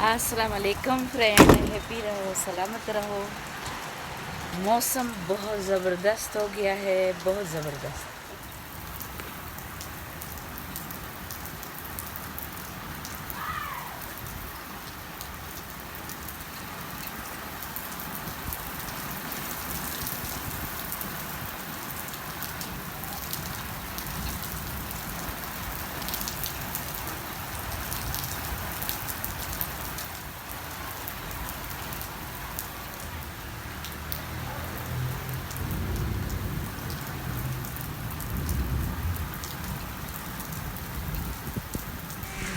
अस्सलाम वालेकुम friend, happy रहो, सलामत रहो। मौसम बहुत ज़बरदस्त हो गया है, बहुत ज़बरदस्त।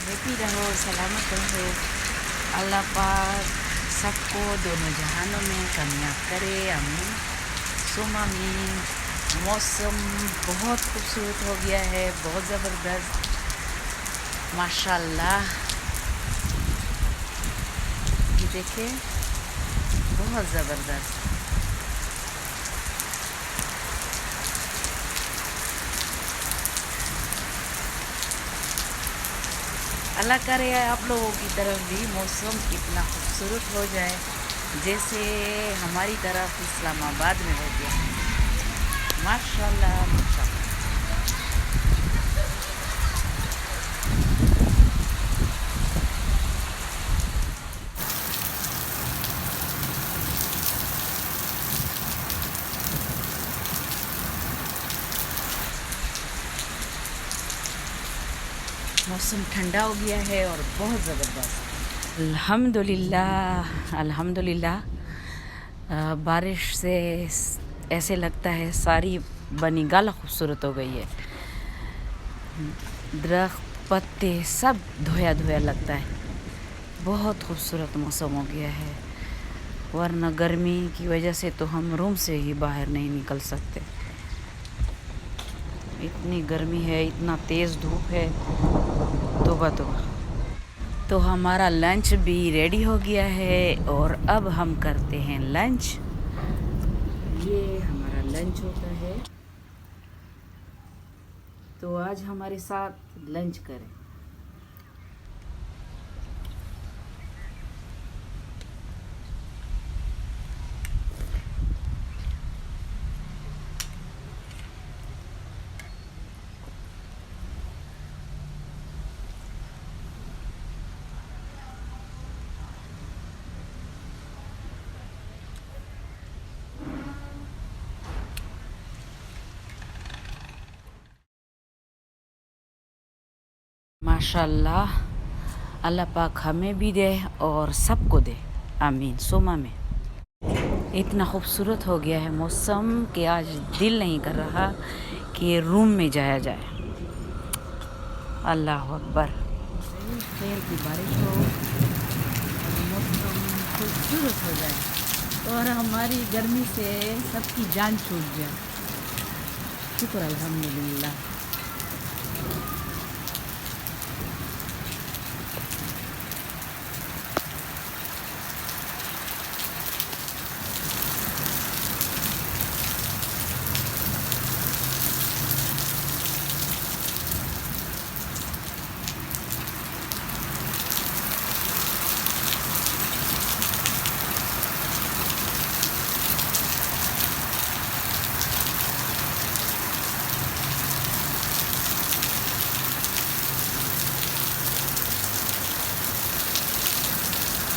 हैप्पी रहो, सलामत रहो। अल्लाह पाक सबको दोनों जहानों में कामयाब करे, आमीन सुम आमीन। मौसम बहुत खूबसूरत हो गया है, बहुत ज़बरदस्त, माशाल्लाह। ये देखिए, बहुत ज़बरदस्त। अल्लाह करे आप लोगों की तरफ भी मौसम इतना खूबसूरत हो जाए जैसे हमारी तरफ इस्लामाबाद में हो गया। माशाल्लाह माशाल्लाह। मौसम ठंडा हो गया है और बहुत ज़बरदस्त। अल्हम्दुलिल्लाह अल्हम्दुलिल्लाह। बारिश से ऐसे लगता है सारी बनी गाला खूबसूरत हो गई है। दरख्त पत्ते सब धोया धोया लगता है। बहुत खूबसूरत मौसम हो गया है, वरना गर्मी की वजह से तो हम रूम से ही बाहर नहीं निकल सकते। इतनी गर्मी है, इतना तेज़ धूप है, तौबा तौबा। तो हमारा लंच भी रेडी हो गया है और अब हम करते हैं लंच। ये हमारा लंच होता है, तो आज हमारे साथ लंच करें। माशाल्लाह, अल्लाह पाक हमें भी दे और सबको दे, आमीन सुम आमीन। इतना खूबसूरत हो गया है मौसम कि आज दिल नहीं कर रहा कि रूम में जाया जाए। अल्लाह अकबर। खैर की बारिश हो और मौसम खूबसूरत हो जाए और हमारी गर्मी से सबकी जान छूट जाए। शुक्र अल्हम्दुलिल्लाह।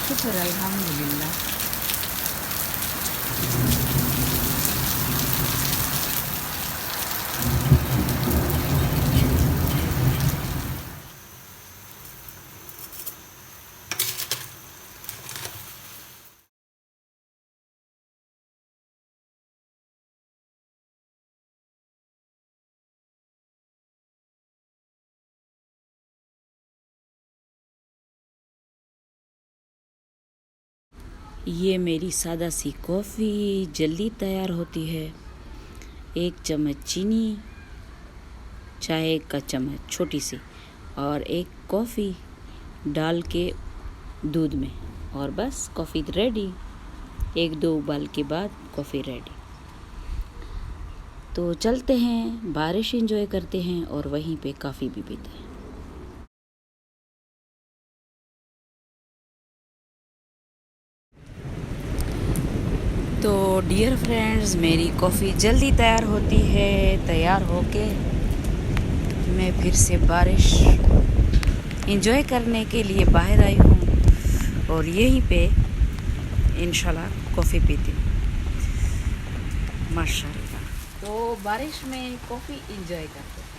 शुक्र अल्हम्दुलिल्लाह। ये मेरी सादा सी कॉफ़ी जल्दी तैयार होती है। 1 चम्मच चीनी, चाय का चम्मच छोटी सी, और 1 कॉफ़ी डाल के दूध में, और बस कॉफ़ी रेडी। 1-2 उबाल के बाद कॉफ़ी रेडी। तो चलते हैं, बारिश एंजॉय करते हैं और वहीं पे कॉफ़ी भी पीते हैं। डियर फ्रेंड्स, मेरी कॉफ़ी जल्दी तैयार होती है। तैयार होके मैं फिर से बारिश एंजॉय करने के लिए बाहर आई हूँ और यहीं पे इंशाल्लाह कॉफ़ी पीती हूँ माशाल्लाह। तो बारिश में कॉफ़ी एंजॉय करते हैं।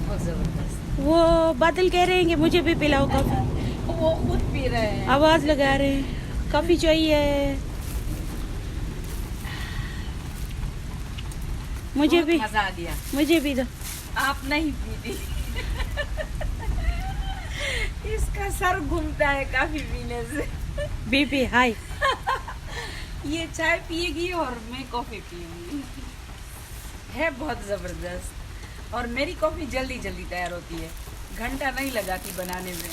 बहुत ज़बरदस्त। वो बादल कह रहे हैं कि मुझे भी पिलाओ कॉफी। वो खुद पी रहे हैं। आवाज लगा रहे हैं कॉफी चाहिए। मुझे बहुत भी मजा आ गया। मुझे भी दो। आप नहीं पीती। इसका सर घूमता है काफी पीने से। BP high. ये चाय पिएगी और मैं कॉफी पीऊंगी। है बहुत जबरदस्त। और मेरी कॉफी जल्दी जल्दी तैयार होती है, घंटा नहीं लगाती बनाने में।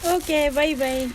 Okay bye bye.